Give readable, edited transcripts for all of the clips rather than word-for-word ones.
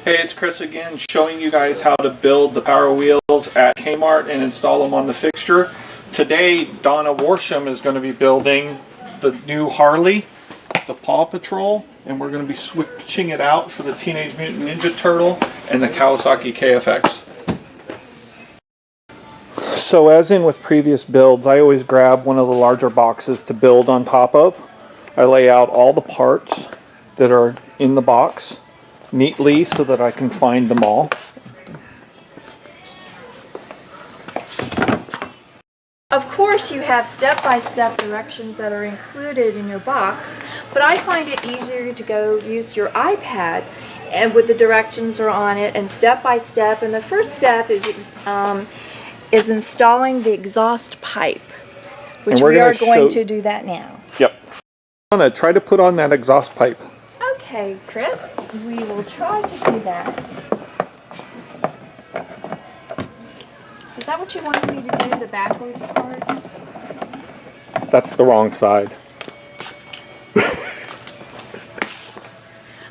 Hey, it's Chris again, showing you guys how to build the power wheels at Kmart and install them on the fixture. Today, Donna Worsham is going to be building the new Harley, the Paw Patrol, and we're going to be switching it out for the Teenage Mutant Ninja Turtle and the Kawasaki KFX. So as in with previous builds, I always grab one of the larger boxes to build on top of. I lay out all the parts that are in the box neatly so that I can find them all. Of course, you have step-by-step directions that are included in your box, but I find it easier to go use your iPad and with the directions are on it and step-by-step. And the first step is installing the exhaust pipe, which we are going to do that now. Yep. I'm going to try to put on that exhaust pipe. Okay, Chris, we will try to do that. Is that what you wanted me to do, the backwards part? That's the wrong side.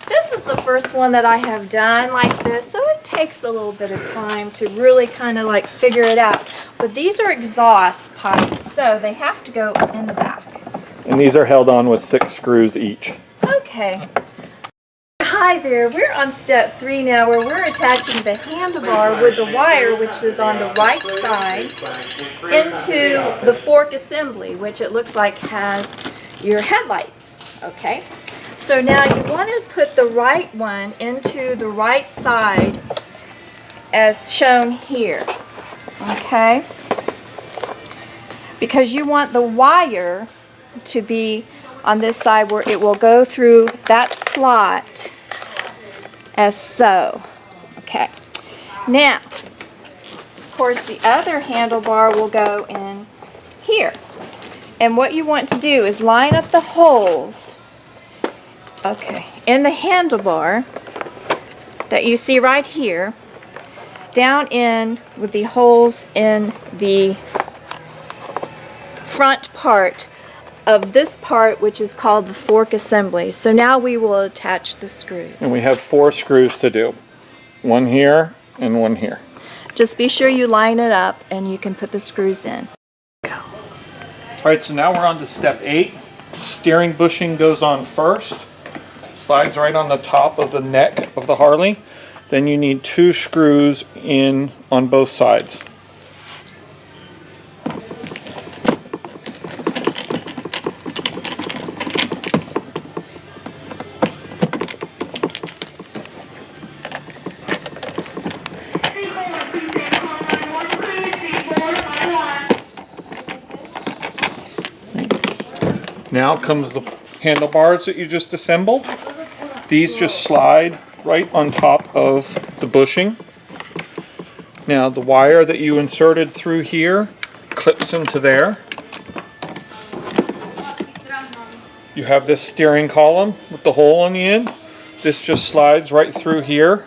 This is the first one that I have done like this, so it takes a little bit of time to really kind of like figure it out. But these are exhaust pipes, so they have to go in the back. And these are held on with 6 screws each. Okay. Hi there, we're on step 3 now where we're attaching the handlebar with the wire, which is on the right side, into the fork assembly, which it looks like has your headlights. Okay, so now you want to put the right one into the right side as shown here. Okay, because you want the wire to be on this side where it will go through that slot as so. Okay, now of course the other handlebar will go in here, and what you want to do is line up the holes, okay, in the handlebar that you see right here down in with the holes in the front part of this part, which is called the fork assembly. So now we will attach the screws. And we have 4 screws to do. 1 here and 1 here. Just be sure you line it up and you can put the screws in. Go. Alright, so now we're on to step 8. Steering bushing goes on first. Slides right on the top of the neck of the Harley. Then you need 2 screws in on both sides. Now comes the handlebars that you just assembled. These just slide right on top of the bushing. Now the wire that you inserted through here clips into there. You have this steering column with the hole on the end. This just slides right through here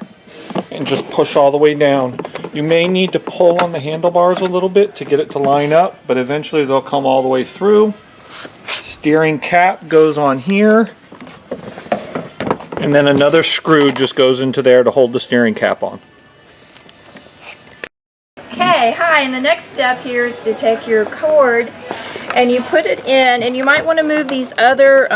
and just push all the way down. You may need to pull on the handlebars a little bit to get it to line up, but eventually they'll come all the way through. Steering cap goes on here, and then another screw just goes into there to hold the steering cap on. Okay, hi, and the next step here is to take your cord and you put it in, and you might want to move these other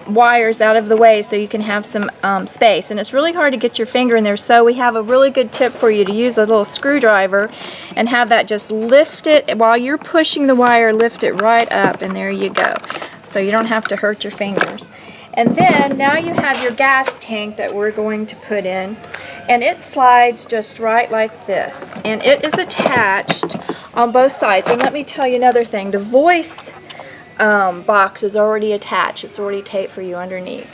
wires out of the way so you can have some space. And it's really hard to get your finger in there, so we have a really good tip for you to use a little screwdriver and have that just lift it while you're pushing the wire, lift it right up, and there you go. So you don't have to hurt your fingers. And then now you have your gas tank that we're going to put in, and it slides just right like this, and it is attached on both sides. And let me tell you another thing, the voice box is already attached. It's already taped for you underneath.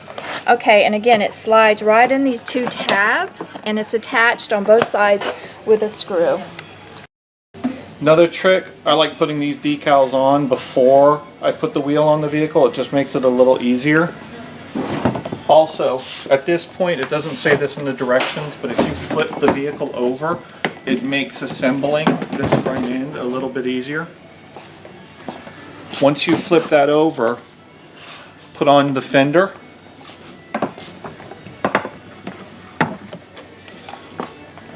Okay, and again it slides right in these 2 tabs, and it's attached on both sides with a screw. Another trick, I like putting these decals on before I put the wheel on the vehicle. It just makes it a little easier. Also, at this point, it doesn't say this in the directions, but if you flip the vehicle over, it makes assembling this front end a little bit easier. Once you flip that over, put on the fender.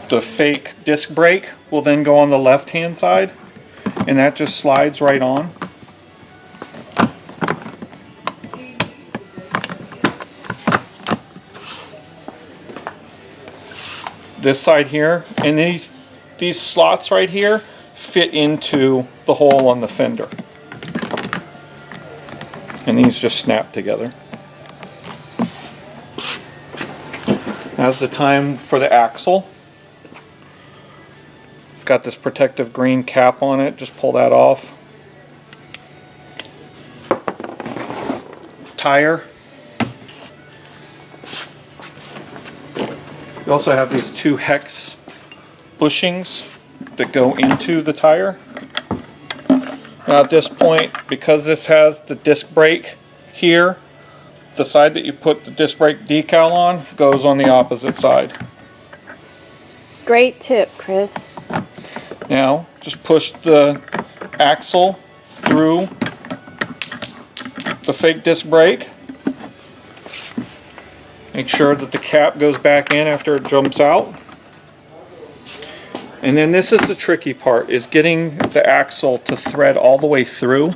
the fake disc brake will then go on the left hand side, and that just slides right on. This side here, and these slots right here fit into the hole on the fender, and these just snap together. Now's the time for the axle. It's got this protective green cap on it. Just pull that off. Tire. You also have these 2 hex bushings that go into the tire. Now at this point, because this has the disc brake here, the side that you put the disc brake decal on goes on the opposite side. Great tip, Chris. Now, just push the axle through the fake disc brake. Make sure that the cap goes back in after it jumps out. And then this is the tricky part, is getting the axle to thread all the way through.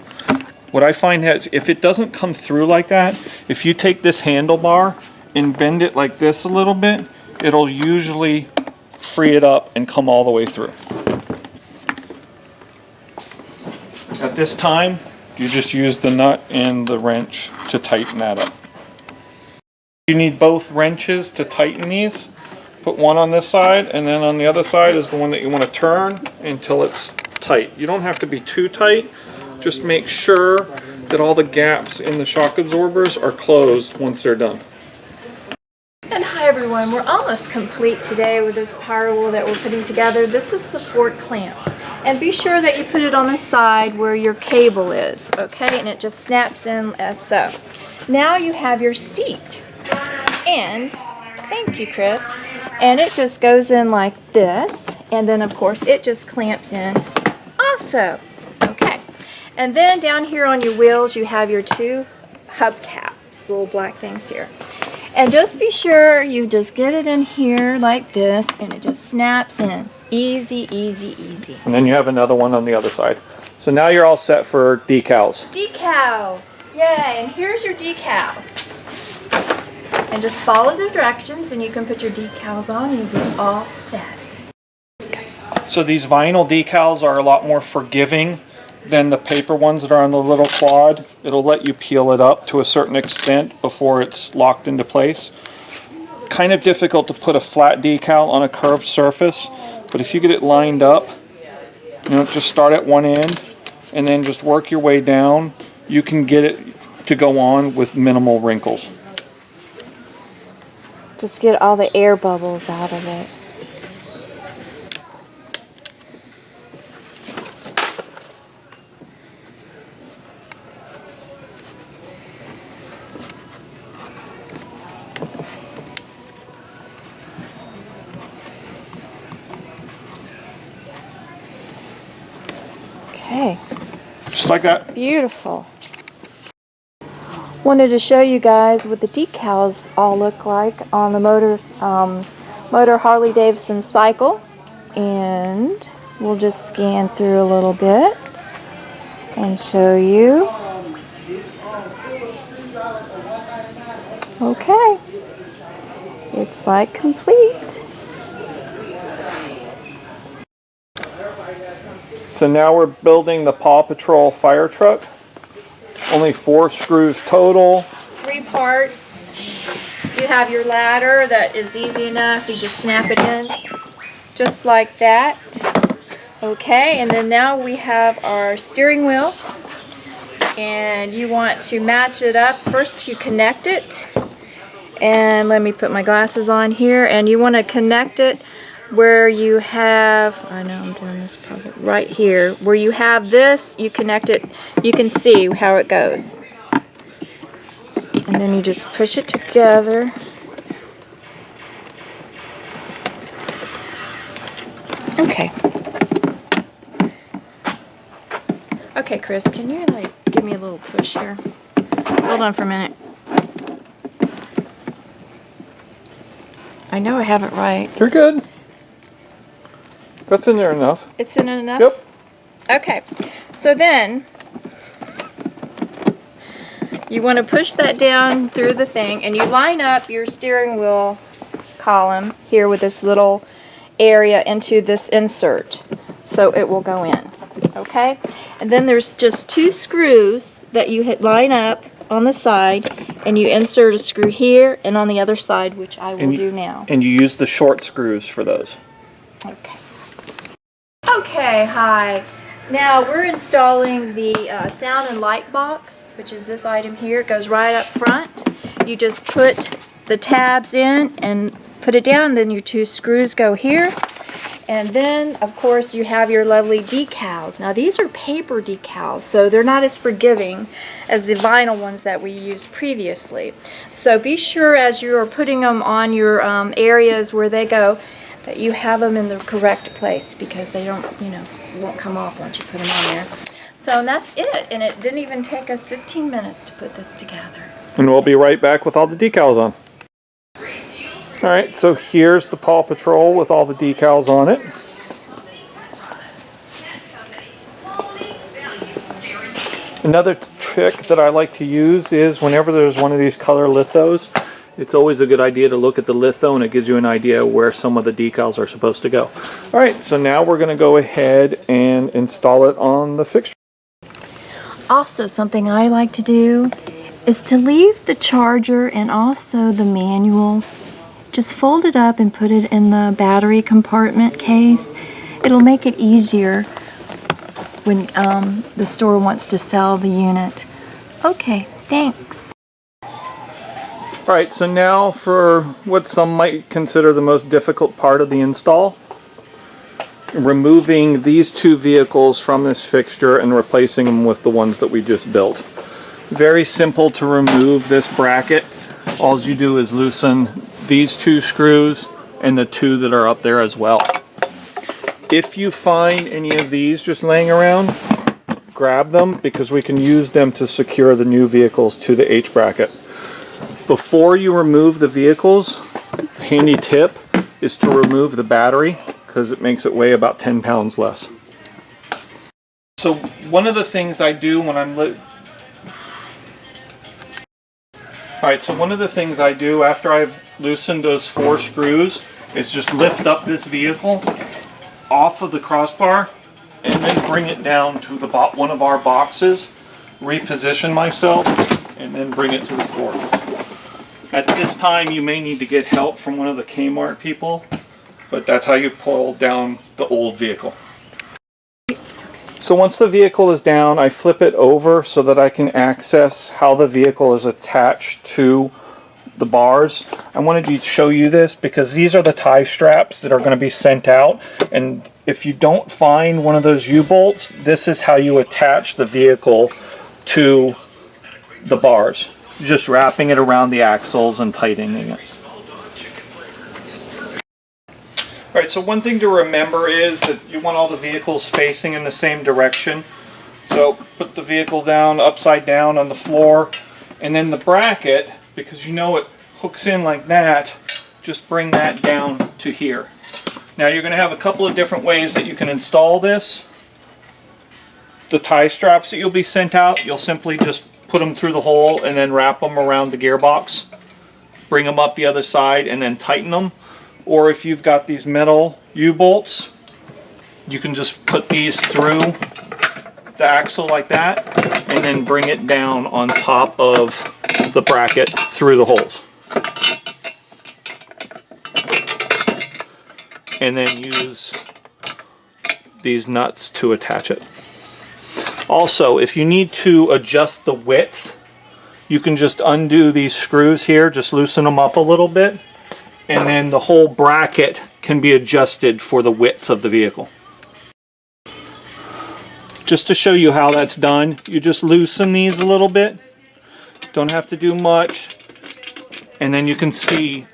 What I find is if it doesn't come through like that, if you take this handlebar and bend it like this a little bit, it'll usually free it up and come all the way through. At this time, you just use the nut and the wrench to tighten that up. You need both wrenches to tighten these. Put one on this side, and then on the other side is the one that you want to turn until it's tight. You don't have to be too tight. Just make sure that all the gaps in the shock absorbers are closed once they're done. And hi everyone, we're almost complete today with this power wheel that we're putting together. This is the fork clamp. And be sure that you put it on the side where your cable is, okay? And it just snaps in as so. Now you have your seat. And, thank you, Chris. And it just goes in like this. And then of course it just clamps in also. Okay. And then down here on your wheels you have your 2 hubcaps, little black things here. And just be sure you just get it in here like this and it just snaps in. Easy, easy, easy. And then you have another one on the other side. So now you're all set for decals. Decals. Yay, and here's your decals. And just follow the directions and you can put your decals on and you'll be all set. So these vinyl decals are a lot more forgiving than the paper ones that are on the little quad. It'll let you peel it up to a certain extent before it's locked into place. Kind of difficult to put a flat decal on a curved surface, but if you get it lined up, you know, just start at one end and then just work your way down, you can get it to go on with minimal wrinkles. Just get all the air bubbles out of it. Okay. Just like that. Beautiful. Wanted to show you guys what the decals all look like on the Motor Harley Davidson cycle, and we'll just scan through a little bit and show you. Okay, it's like complete. So now we're building the Paw Patrol fire truck. Only 4 screws total. 3 parts. You have your ladder that is easy enough. You just snap it in just like that. Okay, and then now we have our steering wheel. And you want to match it up. First you connect it. And let me put my glasses on here. And you want to connect it where you have, I know I'm doing this probably right here, where you have this, you connect it, you can see how it goes. And then you just push it together. Okay. Okay, Chris, can you like give me a little push here? Hold on for a minute. I know I have it right. You're good. That's in there enough. It's in enough? Yep. Okay. So then you want to push that down through the thing, and you line up your steering wheel column here with this little area into this insert so it will go in. Okay? And then there's just 2 screws that you line up on the side, and you insert a screw here and on the other side, which I will do now. And you use the short screws for those. Okay. Okay, hi. Now we're installing the sound and light box, which is this item here. It goes right up front. You just put the tabs in and put it down, then your 2 screws go here. And then, of course, you have your lovely decals. Now, these are paper decals, so they're not as forgiving as the vinyl ones that we used previously. So be sure as you are putting them on your areas where they go, that you have them in the correct place, because they don't, won't come off once you put them on there. So and that's it, and it didn't even take us 15 minutes to put this together. And we'll be right back with all the decals on. Alright, so here's the Paw Patrol with all the decals on it. Another trick that I like to use is whenever there's one of these color lithos, it's always a good idea to look at the litho, and it gives you an idea where some of the decals are supposed to go. Alright, so now we're going to go ahead and install it on the fixture. Also, something I like to do is to leave the charger and also the manual. Just fold it up and put it in the battery compartment case. It'll make it easier when the store wants to sell the unit. Okay, thanks. Alright, so now for what some might consider the most difficult part of the install. Removing these 2 vehicles from this fixture and replacing them with the ones that we just built. Very simple to remove this bracket. All you do is loosen these 2 screws and the 2 that are up there as well. If you find any of these just laying around, grab them, because we can use them to secure the new vehicles to the H bracket. Before you remove the vehicles, a handy tip is to remove the battery, because it makes it weigh about 10 pounds less. So one of the things I do when I'm Alright, so one of the things I do after I've loosened those 4 screws is just lift up this vehicle off of the crossbar and then bring it down to the one of our boxes, reposition myself, and then bring it to the floor. At this time you may need to get help from one of the Kmart people, but that's how you pull down the old vehicle. So once the vehicle is down, I flip it over so that I can access how the vehicle is attached to the bars. I wanted to show you this because these are the tie straps that are going to be sent out, and if you don't find one of those U-bolts, this is how you attach the vehicle to the bars. Just wrapping it around the axles and tightening it. Alright, so one thing to remember is that you want all the vehicles facing in the same direction. So put the vehicle down upside down on the floor, and then the bracket, because you know it hooks in like that, just bring that down to here. Now you're going to have a couple of different ways that you can install this. The tie straps that you'll be sent out, you'll simply just put them through the hole and then wrap them around the gearbox. Bring them up the other side and then tighten them. Or if you've got these metal U-bolts, you can just put these through the axle like that and then bring it down on top of the bracket through the holes. And then use these nuts to attach it. Also, if you need to adjust the width, you can just undo these screws here, just loosen them up a little bit, and then the whole bracket can be adjusted for the width of the vehicle. Just to show you how that's done, you just loosen these a little bit. Don't have to do much. And then you can see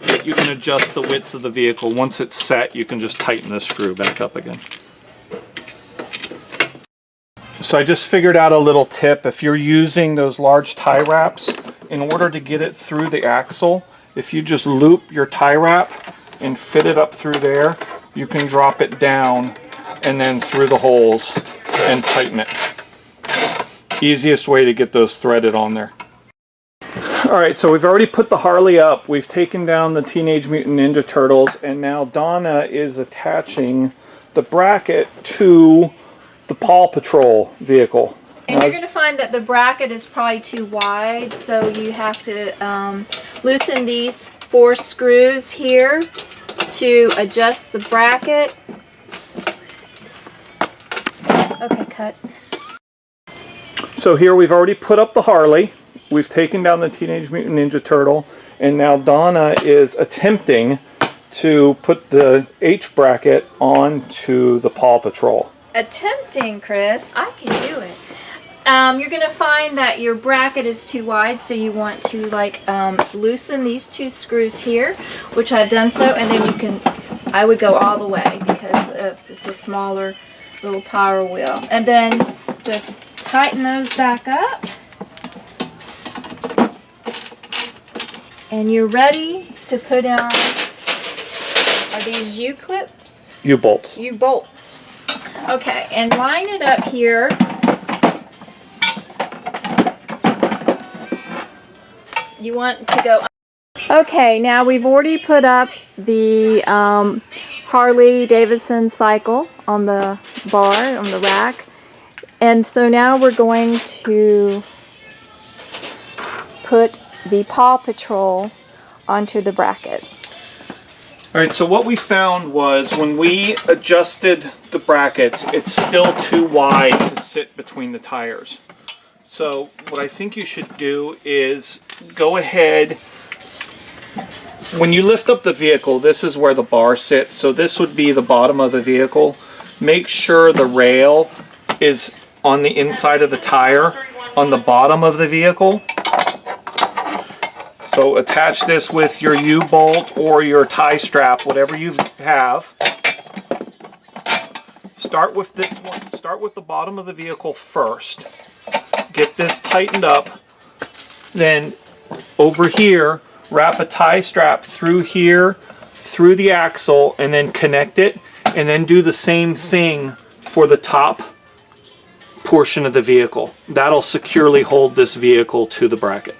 that you can adjust the widths of the vehicle. Once it's set, you can just tighten the screw back up again. So I just figured out a little tip. If you're using those large tie wraps, in order to get it through the axle, if you just loop your tie wrap and fit it up through there, you can drop it down and then through the holes and tighten it. Easiest way to get those threaded on there. Alright, so we've already put the Harley up, we've taken down the Teenage Mutant Ninja Turtles, and now Donna is attaching the bracket to the Paw Patrol vehicle. And you're going to find that the bracket is probably too wide, so you have to loosen these 4 screws here to adjust the bracket. Okay, cut. So here we've already put up the Harley, we've taken down the Teenage Mutant Ninja Turtle, and now Donna is attempting to put the H bracket onto the Paw Patrol. Attempting, Chris. I can do it. You're going to find that your bracket is too wide, so you want to loosen these 2 screws here, which I've done so, and then I would go all the way because it's a smaller little power wheel. And then just tighten those back up. And you're ready to put on, are these U-clips? U-bolts. U-bolts. Okay, and line it up here. You want to go. Okay, now we've already put up the Harley Davidson cycle on the bar, on the rack. And so now we're going to put the Paw Patrol onto the bracket. Alright, so what we found was when we adjusted the brackets, it's still too wide to sit between the tires. So what I think you should do is go ahead, when you lift up the vehicle, this is where the bar sits, so this would be the bottom of the vehicle. Make sure the rail is on the inside of the tire, on the bottom of the vehicle. So attach this with your U-bolt or your tie strap, whatever you have. Start with this one, start with the bottom of the vehicle first. Get this tightened up, then over here wrap a tie strap through here, through the axle, and then connect it, and then do the same thing for the top portion of the vehicle. That'll securely hold this vehicle to the bracket.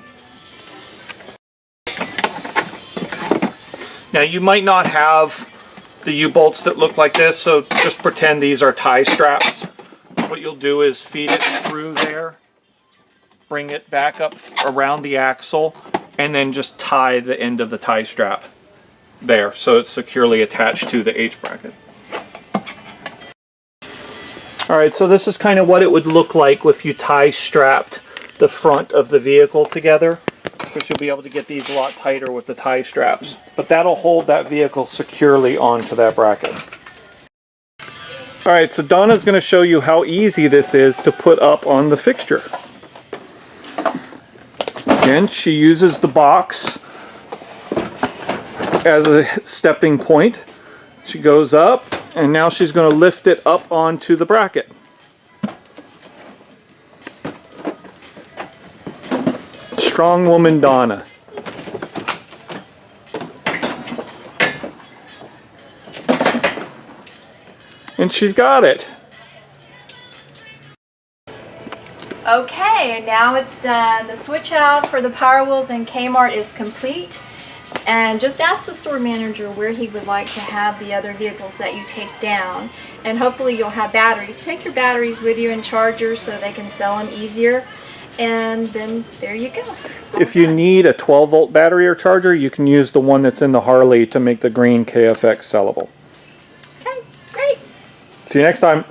Now you might not have the U-bolts that look like this, so just pretend these are tie straps. What you'll do is feed it through there, bring it back up around the axle, and then just tie the end of the tie strap there so it's securely attached to the H bracket. Alright, so this is kind of what it would look like if you tie strapped the front of the vehicle together. Of course, you'll be able to get these a lot tighter with the tie straps, but that'll hold that vehicle securely onto that bracket. Alright, so Donna's going to show you how easy this is to put up on the fixture. Again, she uses the box as a stepping point. She goes up, and now she's going to lift it up onto the bracket. Strong woman Donna. And she's got it. Okay, and now it's done. The switch out for the Power Wheels in Kmart is complete. And just ask the store manager where he would like to have the other vehicles that you take down. And hopefully you'll have batteries. Take your batteries with you and chargers so they can sell them easier. And then there you go. If you need a 12-volt battery or charger, you can use the one that's in the Harley to make the green KFX sellable. Okay, great. See you next time.